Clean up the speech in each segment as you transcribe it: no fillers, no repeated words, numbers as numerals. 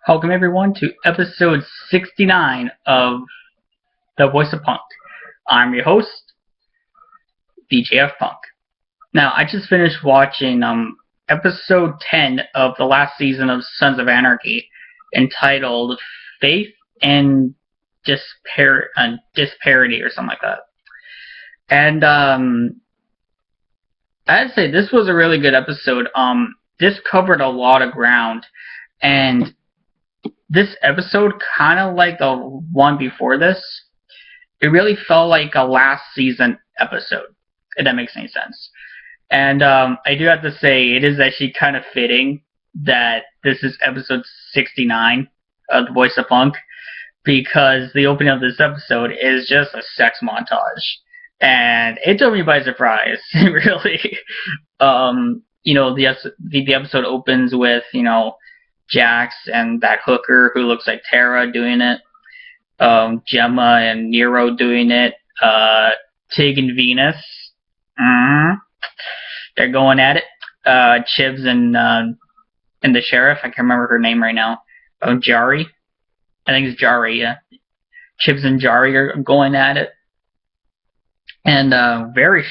Welcome everyone to episode 69 of the VoiceOFpunk. I'm your host, VoiceOFpunk. Now, I just finished watching episode 10 of the last season of Sons of Anarchy, entitled Faith and Disparity or something like that. And I'd say this was a really good episode. This covered a lot of ground, and this episode, kind of like the one before this, it really felt like a last season episode, if that makes any sense. And I do have to say, it is actually kind of fitting that this is episode 69 of the VoiceOFpunk, because the opening of this episode is just a sex montage. And it took me by surprise, really. The episode opens with, Jax and that hooker who looks like Tara doing it. Gemma and Nero doing it. Tig and Venus. They're going at it. Chibs and the sheriff. I can't remember her name right now. Jari. I think it's Jari, yeah. Chibs and Jari are going at it. And very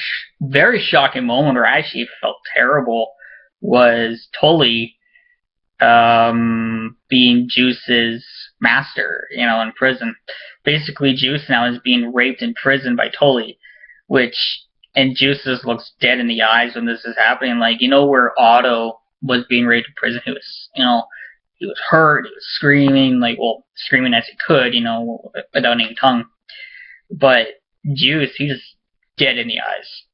shocking moment where I actually felt terrible was Tully being Juice's master, in prison. Basically, Juice now is being raped in prison by Tully, and Juice just looks dead in the eyes when this is happening. Where Otto was being raped in prison, he was, he was hurt, he was screaming, screaming as he could, without any tongue. But Juice, he's just dead in the eyes.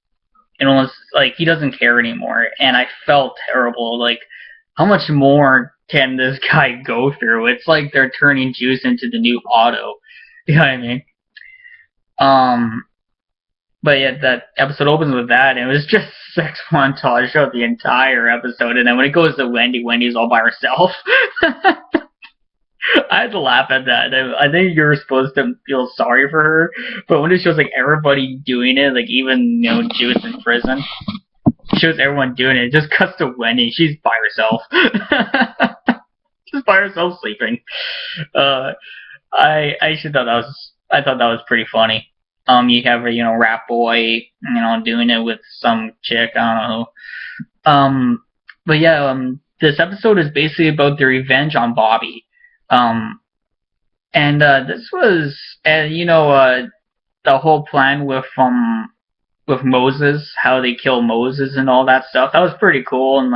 And almost, he doesn't care anymore. And I felt terrible, how much more can this guy go through? It's like they're turning Juice into the new Otto. You know what I mean? But yeah, that episode opens with that, and it was just sex montage throughout the entire episode. And then when it goes to Wendy, Wendy's all by herself. I had to laugh at that. I think you're supposed to feel sorry for her, but when it shows everybody doing it, even Juice in prison, shows everyone doing it. It just cuts to Wendy. She's by herself. Just by herself sleeping. I actually thought that was pretty funny. You have a rap boy, doing it with some chick, I don't know. But yeah, this episode is basically about the revenge on Bobby. This was, the whole plan with Moses, how they kill Moses and all that stuff. That was pretty cool. And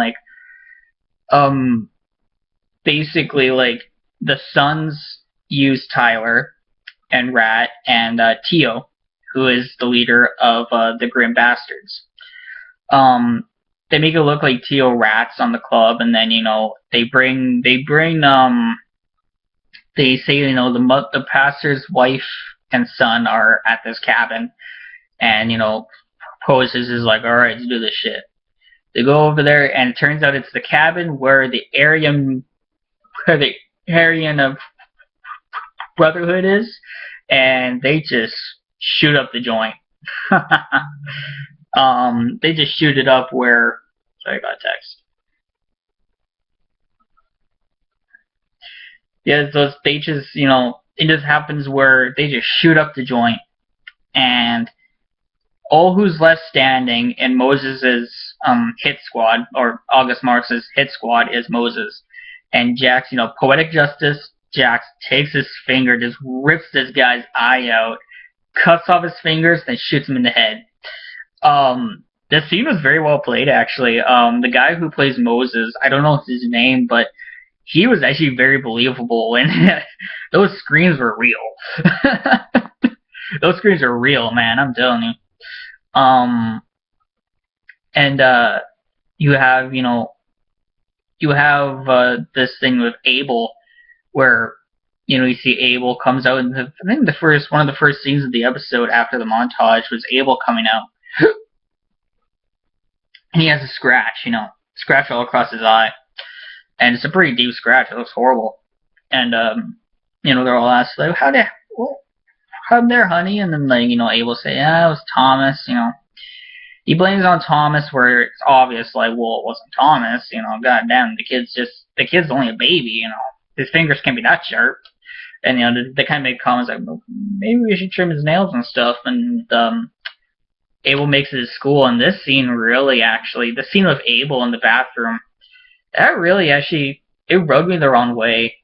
basically, the sons use Tyler and Rat and Tio, who is the leader of the Grim Bastards. They make it look like Tio rats on the club, and then they say the pastor's wife and son are at this cabin, and Poses is like, all right, let's do this shit. They go over there, and it turns out it's the cabin where the Aryan Brotherhood is, and they just shoot up the joint. They just shoot it up where. Sorry about text. Yeah, it just happens where they just shoot up the joint, and all who's left standing in Moses' hit squad, or August Marks' hit squad, is Moses. And Jax, poetic justice, Jax takes his finger, just rips this guy's eye out, cuts off his fingers, then shoots him in the head. This scene was very well played, actually. The guy who plays Moses, I don't know his name, but he was actually very believable, and those screams were real. Those screams are real, man, I'm telling you. You have this thing with Abel, where you see Abel comes out, and I think one of the first scenes of the episode after the montage was Abel coming out, and he has a scratch all across his eye, and it's a pretty deep scratch. It looks horrible, and they're all asked how'd there, honey? And then Abel say, yeah, it was Thomas. He blames on Thomas, where it's obvious, it wasn't Thomas. Goddamn, the kid's only a baby. his fingers can't be that sharp. And they kind of make comments like, well, maybe we should trim his nails and stuff. And Abel makes it to school, and this scene really actually, the scene of Abel in the bathroom, that really actually, it rubbed me the wrong way.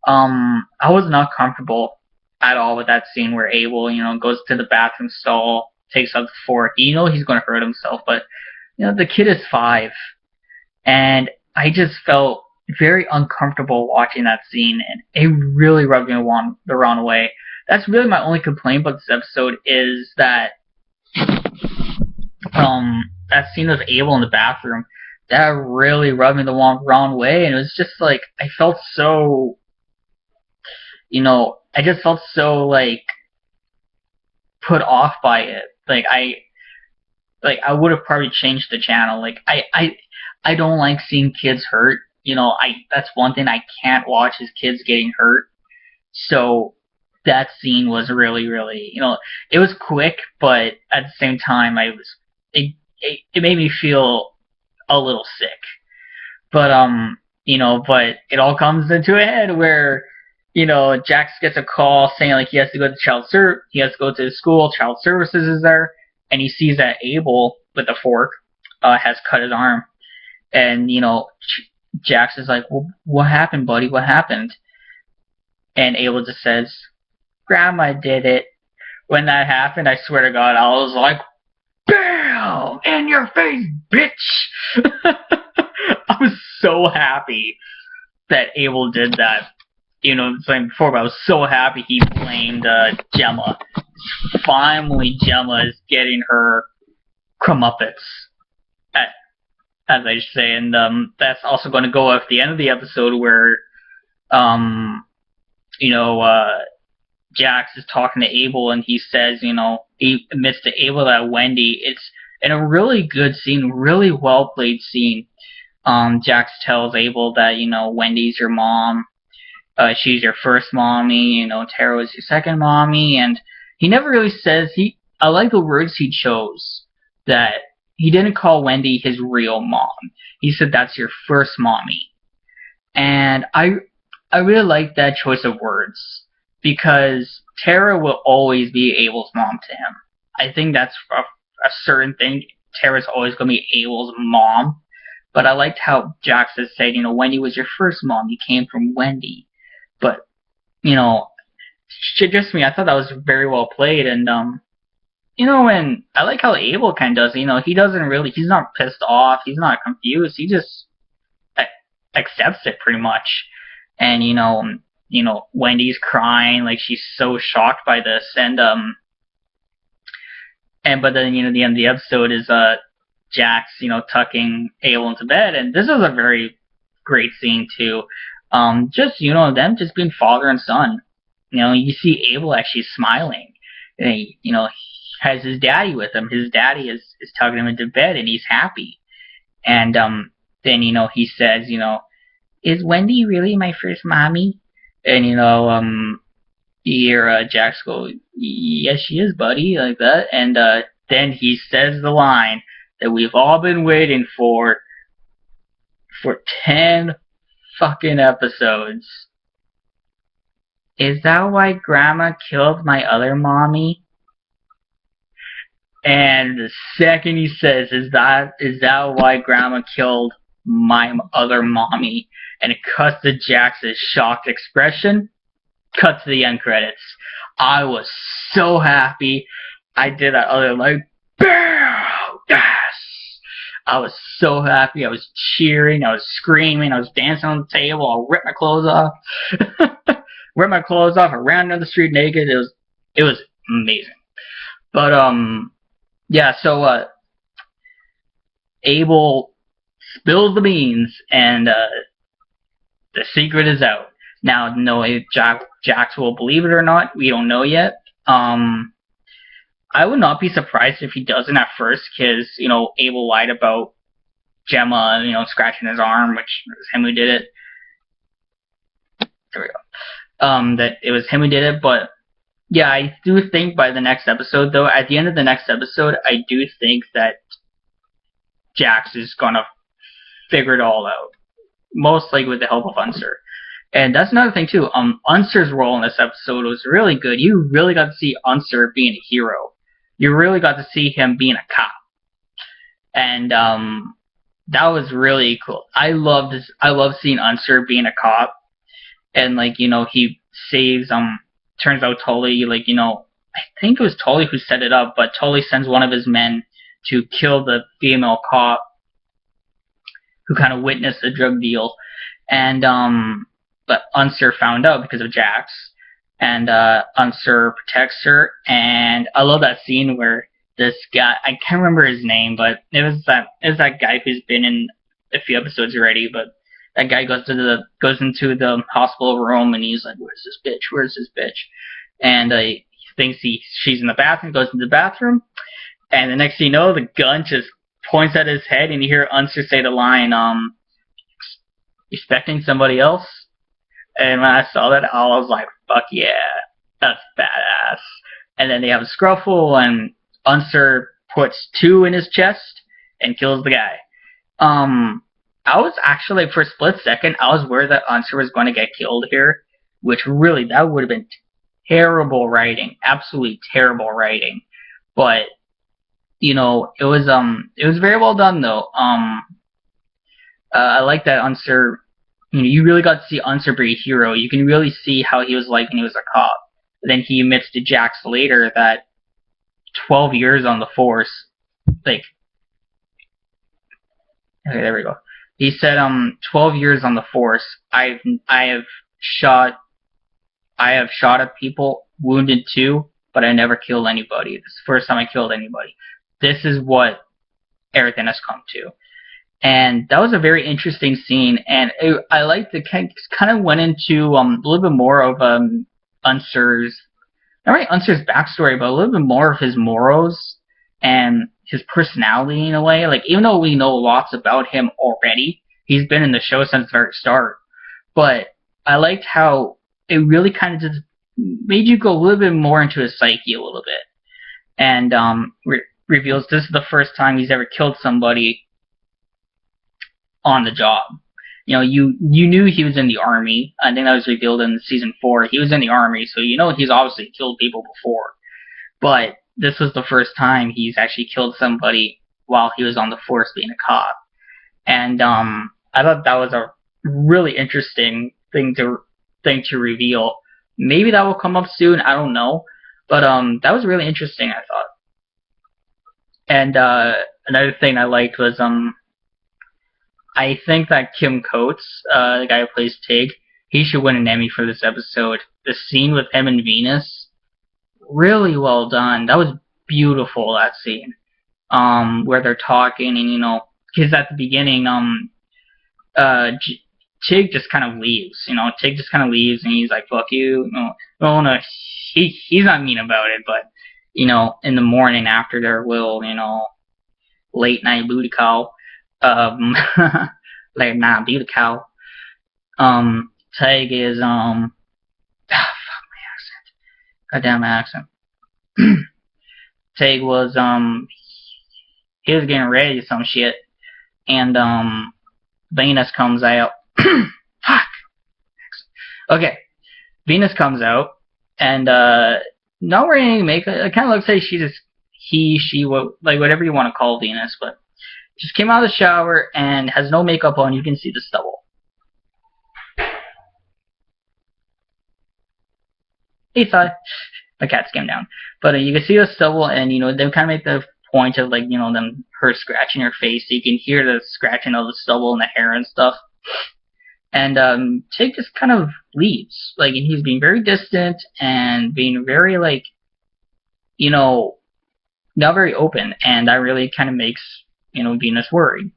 I was not comfortable at all with that scene where Abel, goes to the bathroom stall, takes out the fork. He's going to hurt himself, but the kid is 5, and I just felt very uncomfortable watching that scene, and it really rubbed me the wrong way. That's really my only complaint about this episode, is that that scene of Abel in the bathroom, that really rubbed me the wrong way, and it was just like, I felt so, I just felt so, like, put off by it. I would have probably changed the channel. Like, I don't like seeing kids hurt. That's one thing I can't watch, is kids getting hurt. So that scene was really, really, it was quick, but at the same time, it made me feel a little sick. But but it all comes into a head where, Jax gets a call saying like he has to go to he has to go to his school, child services is there, and he sees that Abel with a fork has cut his arm, and Jax is like, well, what happened, buddy? What happened? And Abel just says, Grandma did it. When that happened, I swear to God, I was like, BAM! In your face, bitch! I was so happy that Abel did that. Saying before, but I was so happy he blamed Gemma. Finally, Gemma is getting her comeuppance, as I say, and that's also going to go at the end of the episode where, Jax is talking to Abel, and he says, he admits to Abel that Wendy, it's in a really good scene, really well played scene. Jax tells Abel that, Wendy's your mom, she's your first mommy, Tara was your second mommy, and he never really says, I like the words he chose, that he didn't call Wendy his real mom. He said that's your first mommy. And I really like that choice of words, because Tara will always be Abel's mom to him. I think that's a certain thing. Tara's always going to be Abel's mom. But I liked how Jax has said, Wendy was your first mom. You came from Wendy. But, just me, I thought that was very well played. And, and I like how Abel kind of does. He doesn't really, he's not pissed off. He's not confused. He just accepts it pretty much. And, Wendy's crying, like she's so shocked by this. And but then, the end of the episode is, Jax, tucking Abel into bed. And this is a very great scene too. Just, them just being father and son. You see Abel actually smiling. And he, has his daddy with him. His daddy is tucking him into bed, and he's happy. And then, he says, is Wendy really my first mommy? And, you hear Jax go, yes, she is, buddy, like that. And then he says the line that we've all been waiting for 10 fucking episodes. Is that why Grandma killed my other mommy? And the second he says, is that why Grandma killed my other mommy? And it cuts to Jax's shocked expression. Cut to the end credits. I was so happy. I did that other like, BAM! Yes! I was so happy. I was cheering. I was screaming. I was dancing on the table. I ripped my clothes off. Ripped my clothes off. I ran down the street naked. It was amazing. But yeah. So Abel spills the beans, and the secret is out. Now, no, if Jax will believe it or not, we don't know yet. I would not be surprised if he doesn't at first, because, Abel lied about Gemma, scratching his arm, which was him who did it. There we go. That it was him who did it, but, yeah, I do think by the next episode, though, at the end of the next episode, I do think that Jax is gonna figure it all out. Most likely with the help of Unser. And that's another thing too. Unser's role in this episode was really good. You really got to see Unser being a hero. You really got to see him being a cop, and that was really cool. I loved this. I love seeing Unser being a cop, and like he saves Turns out Tully, I think it was Tully who set it up, but Tully sends one of his men to kill the female cop who kind of witnessed the drug deal, and but Unser found out because of Jax, and Unser protects her, and I love that scene where this guy, I can't remember his name, but it was that guy who's been in a few episodes already, but that guy goes into the hospital room and he's like, "Where's this bitch? Where's this bitch?" And he thinks she's in the bathroom, goes into the bathroom, and the next thing you know, the gun just points at his head, and you hear Unser say the line, "Expecting somebody else?" And when I saw that, I was like, "Fuck yeah, that's badass." And then they have a scruffle, and Unser puts 2 in his chest and kills the guy. I was actually, for a split second, I was worried that Unser was going to get killed here, which really, that would have been terrible writing, absolutely terrible writing. But it was very well done though. I like that Unser. You really got to see Unser be a hero. You can really see how he was like when he was a cop. Then he admits to Jax later that 12 years on the force, okay, there we go. He said, 12 years on the force. I have shot at people, wounded 2, but I never killed anybody. This is the first time I killed anybody. This is what everything has come to. And that was a very interesting scene, and I liked it. Kind of went into a little bit more of Unser's, not really Unser's backstory, but a little bit more of his morals and his personality in a way. Like, even though we know lots about him already, he's been in the show since the very start. But I liked how it really kind of just made you go a little bit more into his psyche a little bit, and reveals this is the first time he's ever killed somebody on the job. You knew he was in the army. I think that was revealed in season 4. He was in the army, so he's obviously killed people before. But this was the first time he's actually killed somebody while he was on the force being a cop. And I thought that was a really interesting thing to reveal. Maybe that will come up soon, I don't know. But that was really interesting, I thought. And another thing I liked was I think that Kim Coates, the guy who plays Tig, he should win an Emmy for this episode. The scene with him and Venus, really well done. That was beautiful, that scene. Where they're talking, and because at the beginning, Tig just kind of leaves. Tig just kind of leaves, and he's like, "Fuck you." No, he's not mean about it, but in the morning after their little, late night booty call, late night booty call, Tig is fuck my accent, goddamn accent. Tig was he was getting ready to some shit, and Venus comes out. Fuck. Okay, Venus comes out, and not wearing any makeup. It kind of looks like she, whatever you want to call Venus, but just came out of the shower and has no makeup on. You can see the stubble. Hey, sorry. My cats came down. But you can see the stubble, and they kind of make the point of her scratching her face, so you can hear the scratching of the stubble and the hair and stuff. And Tig just kind of leaves, and he's being very distant and being very not very open, and that really kind of makes Venus worried.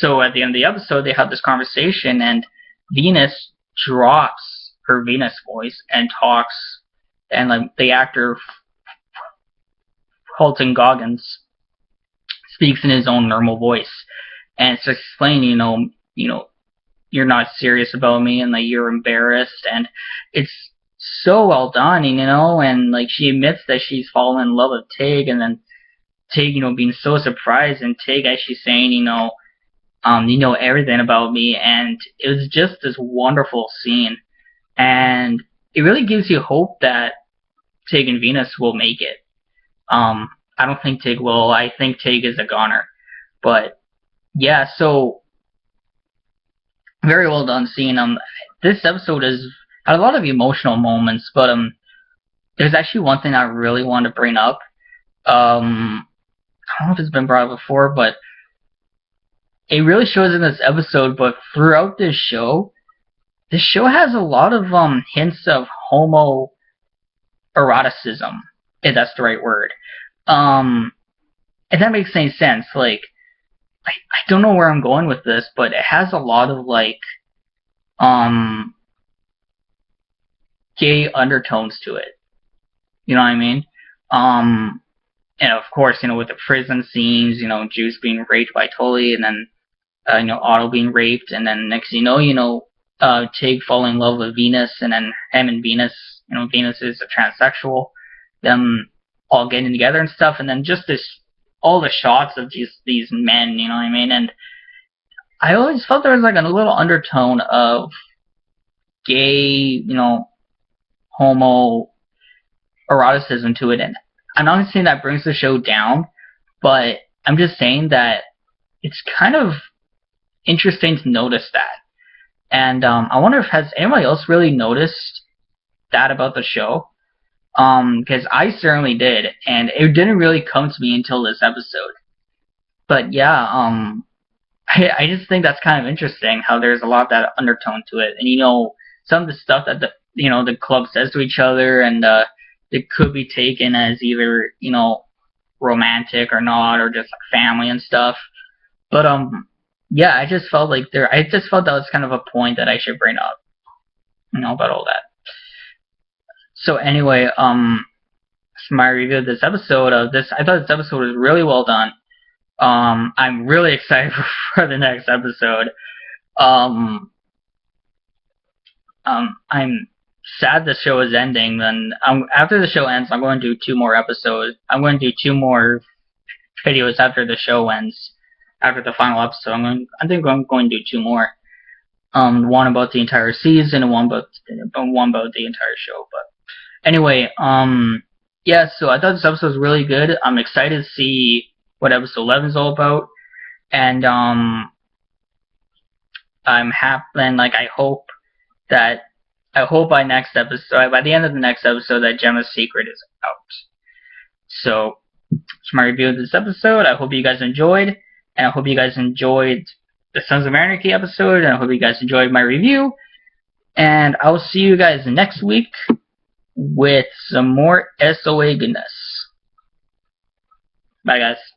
So at the end of the episode, they have this conversation, and Venus drops her Venus voice and talks, and the actor Halton Goggins speaks in his own normal voice, and it's explaining, you're not serious about me, and you're embarrassed, and it's so well done, and she admits that she's fallen in love with Tig, and then Tig, being so surprised, and Tig actually saying, You know everything about me, and it was just this wonderful scene, and it really gives you hope that Tig and Venus will make it. I don't think Tig will. I think Tig is a goner, but yeah. So very well done scene. This episode has had a lot of emotional moments, but there's actually one thing I really want to bring up. I don't know if it's been brought up before, but it really shows in this episode. But throughout this show has a lot of hints of homoeroticism, if that's the right word. If that makes any sense, like I don't know where I'm going with this, but it has a lot of like gay undertones to it. You know what I mean? And of course, you know, with the prison scenes, you know, Juice being raped by Tully, and then you know, Otto being raped, and then next you know, Tig falling in love with Venus, and then him and Venus, you know, Venus is a transsexual, them all getting together and stuff, and then just all the shots of these men, you know what I mean? And I always felt there was like a little undertone of gay, you know, homo eroticism to it, and I'm not saying that brings the show down, but I'm just saying that it's kind of interesting to notice that. And I wonder if has anybody else really noticed that about the show? Because I certainly did, and it didn't really come to me until this episode. But yeah, I just think that's kind of interesting how there's a lot of that undertone to it, and you know, some of the stuff that the club says to each other, and it could be taken as either, you know, romantic or not, or just like family and stuff. But yeah, I just felt that was kind of a point that I should bring up, you know, about all that. So anyway, my review of this episode I thought this episode was really well done. I'm really excited for the next episode. I'm sad the show is ending. Then after the show ends, I'm going to do 2 more episodes. I'm going to do 2 more videos after the show ends. After the final episode, I think I'm going to do 2 more. One about the entire season, and one about the entire show. But anyway, yeah. So I thought this episode was really good. I'm excited to see what episode 11 is all about, and I'm happy. And like I hope by next episode, by the end of the next episode, that Gemma's secret is out. So it's my review of this episode. I hope you guys enjoyed. And I hope you guys enjoyed the Sons of Anarchy episode, and I hope you guys enjoyed my review. And I will see you guys next week with some more SOA goodness. Bye, guys.